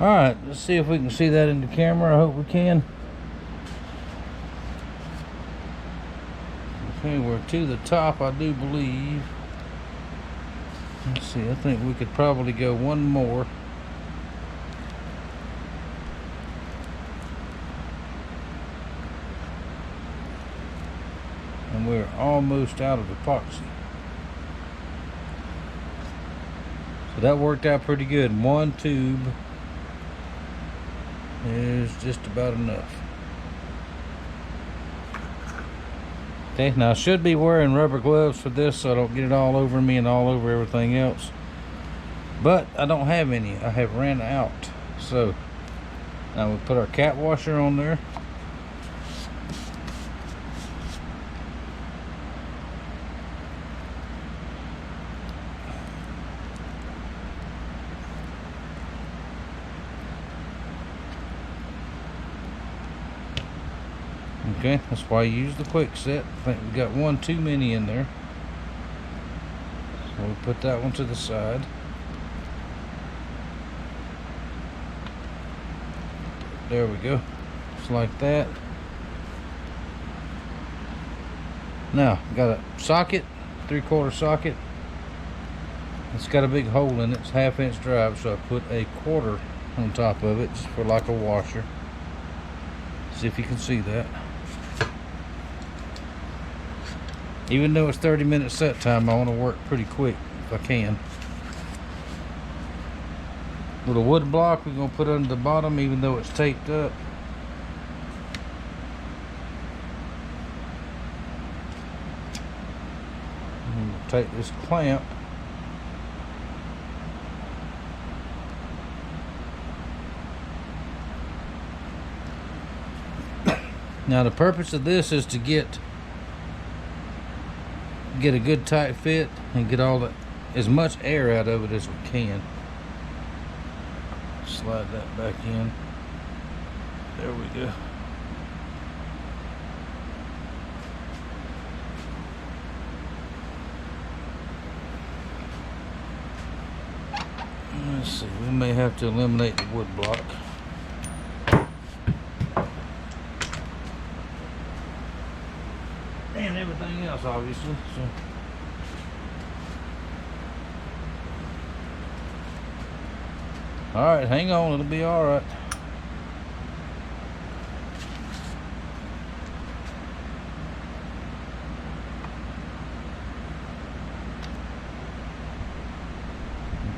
All right, let's see if we can see that in the camera. I hope we can. Okay, we're to the top, I do believe. Let's see, I think we could probably go one more. And we're almost out of epoxy. So that worked out pretty good. One tube is just about enough. Okay, now I should be wearing rubber gloves for this so I don't get it all over me and all over everything else. But I don't have any. I have ran out. So now we put our cat washer on there. Okay, that's why you use the quick set. I think we got one too many in there. So we'll put that one to the side. There we go. Just like that. Now, got a socket, 3/4 socket. It's got a big hole in it. It's 1/2 inch drive, so I put a 1/4 on top of it just for like a washer. See if you can see that. Even though it's 30-minute set time, I want to work pretty quick if I can. Little wood block we're going to put under the bottom, even though it's taped up. And we'll take this clamp. Now the purpose of this is to get a good tight fit and get as much air out of it as we can. Slide that back in. There we go. Let's see, we may have to eliminate the wood block. And everything else, obviously. So all right, hang on, it'll be all right.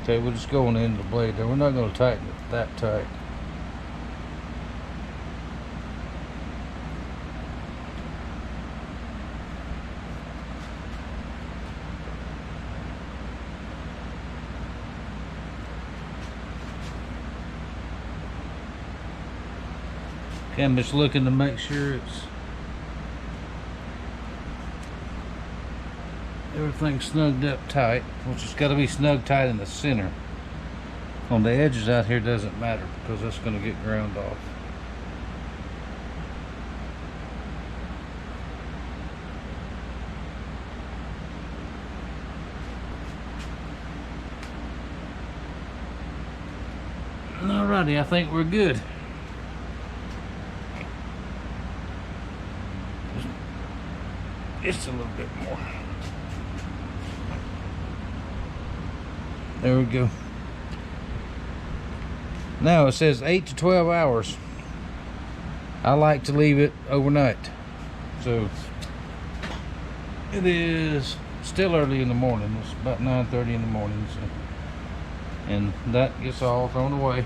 Okay, we're just going into the blade there. We're not going to tighten it that tight. Okay, I'm just looking to make sure everything's snugged up tight, which has got to be snug tight in the center. On the edges out here doesn't matter because that's going to get ground off. Alrighty, I think we're good. Just a little bit more. There we go. Now it says 8 to 12 hours. I like to leave it overnight. So it is still early in the morning. It's about 9:30 in the morning. So, and that gets all thrown away.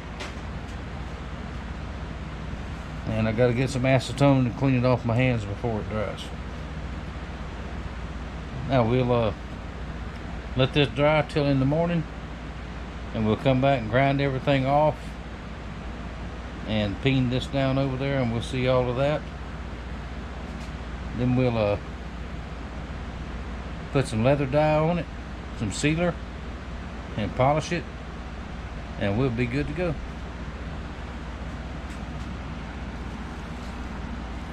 And I got to get some acetone and clean it off my hands before it dries. Now we'll let this dry till in the morning, and we'll come back and grind everything off and peen this down over there, and we'll see all of that. Then we'll put some leather dye on it, some sealer, and polish it, and we'll be good to go.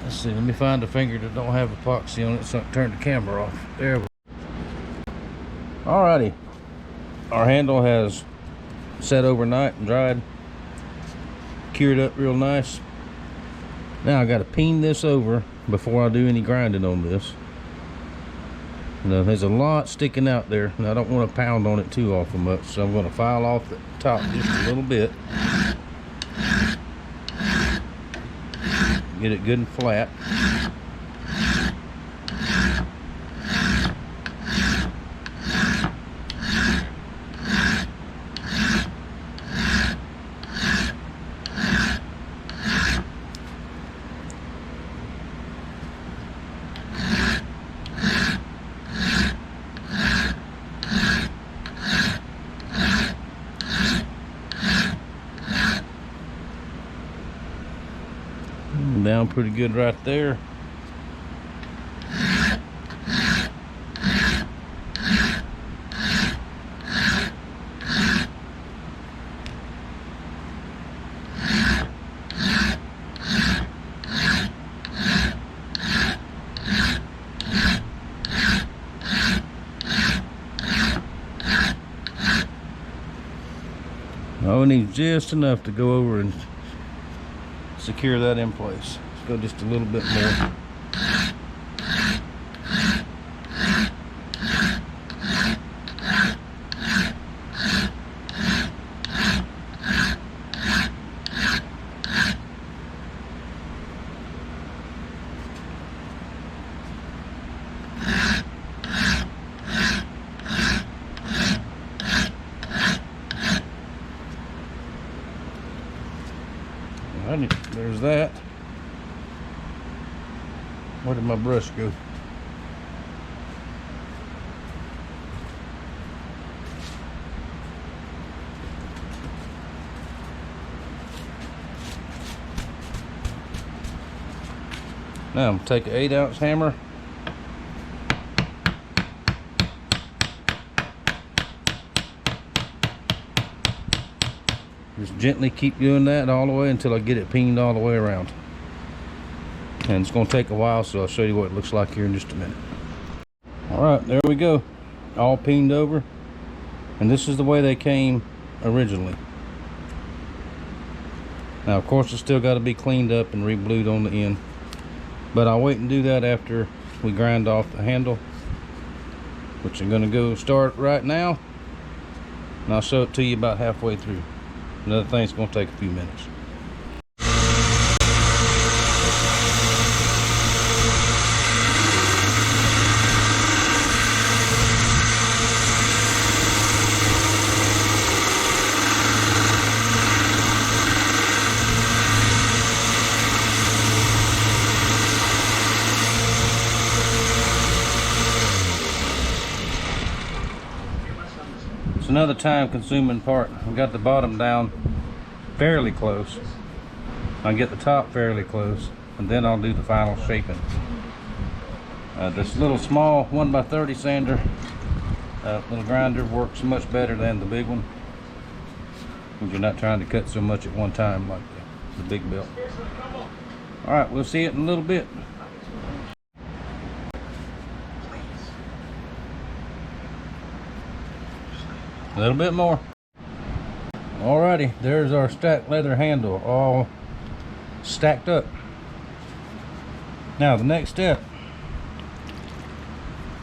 Let's see, let me find a finger that don't have epoxy on it so I can turn the camera off. There we go. Alrighty, our handle has set overnight and dried. secured up real nice. Now I got to peen this over before I do any grinding on this. You know, there's a lot sticking out there, and I don't want to pound on it too awful much, so I'm going to file off the top just a little bit. Get it good and flat. Down pretty good right there. Oh, it needs just enough to go over and secure that in place. Let's go just a little bit more. There's that. Where did my brush go? Now I'm going to take an 8-ounce hammer. Just gently keep doing that all the way until I get it peened all the way around. And it's going to take a while, so I'll show you what it looks like here in just a minute. Alright, there we go. All peened over. And this is the way they came originally. Now, of course, it's still got to be cleaned up and re-blued on the end. But I'll wait and do that after we grind off the handle, which I'm going to go start right now. And I'll show it to you about halfway through. Another thing's going to take a few minutes. It's another time-consuming part. I've got the bottom down fairly close. I'll get the top fairly close, and then I'll do the final shaping. This little small 1x30 sander, little grinder, works much better than the big one, because you're not trying to cut so much at one time like the big belt. Alright, we'll see it in a little bit. A little bit more. Alrighty, there's our stacked leather handle all stacked up. Now the next step,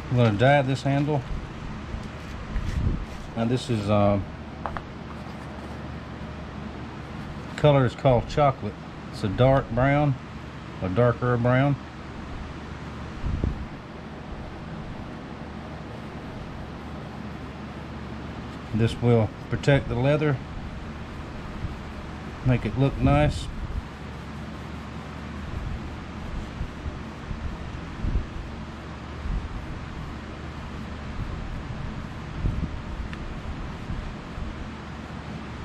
I'm going to dye this handle. Now this is color is called chocolate. It's a dark brown, a darker brown. This will protect the leather, make it look nice.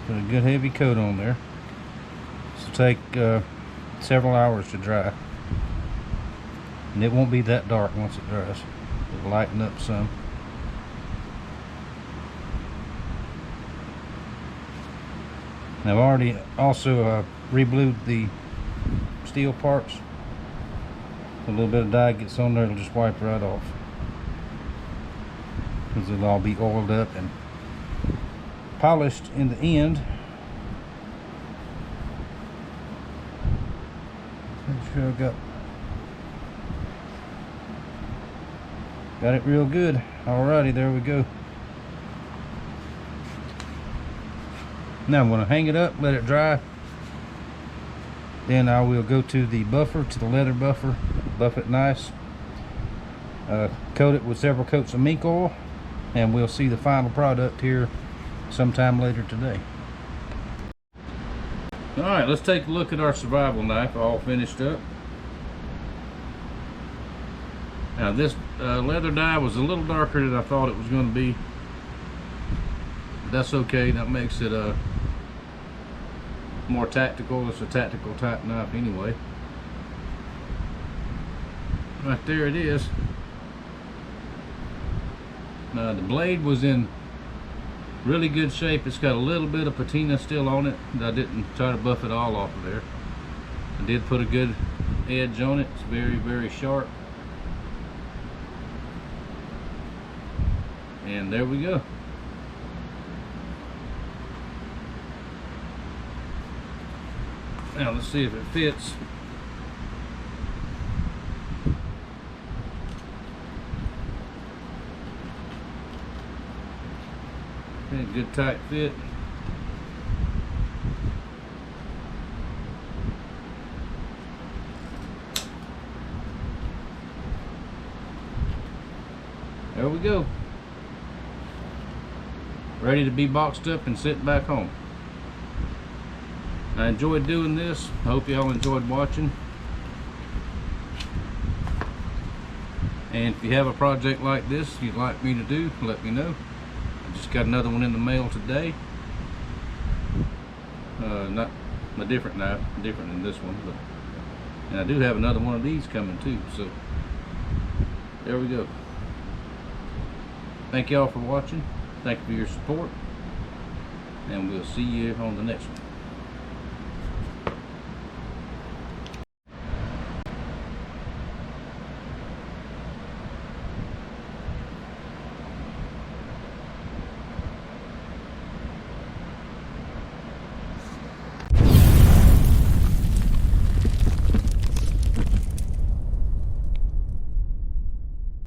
Put a good heavy coat on there. This will take several hours to dry, and it won't be that dark once it dries. It'll lighten up some. I've already also re-blued the steel parts. A little bit of dye gets on there, it'll just wipe right off, because it'll all be oiled up and polished in the end. Make sure I got it real good. Alrighty, there we go. Now I'm going to hang it up, let it dry. Then I will go to the buffer, to the leather buffer, buff it nice. Coat it with several coats of mink oil, and we'll see the final product here sometime later today. Alright, let's take a look at our survival knife, all finished up. Now this leather dye was a little darker than I thought it was going to be. That's okay, that makes it more tactical. It's a tactical type knife anyway. Right there it is. The blade was in really good shape. It's got a little bit of patina still on it. I didn't try to buff it all off of there. I did put a good edge on it. It's very, very sharp. And there we go. Now let's see if it fits. Okay, good tight fit. There we go. Ready to be boxed up and sent back home. I enjoyed doing this. I hope y'all enjoyed watching. And if you have a project like this you'd like me to do, let me know. I just got another one in the mail today. Not a different knife, different than this one, but and I do have another one of these coming too. So there we go. Thank y'all for watching. Thank you for your support, and we'll see you on the next one.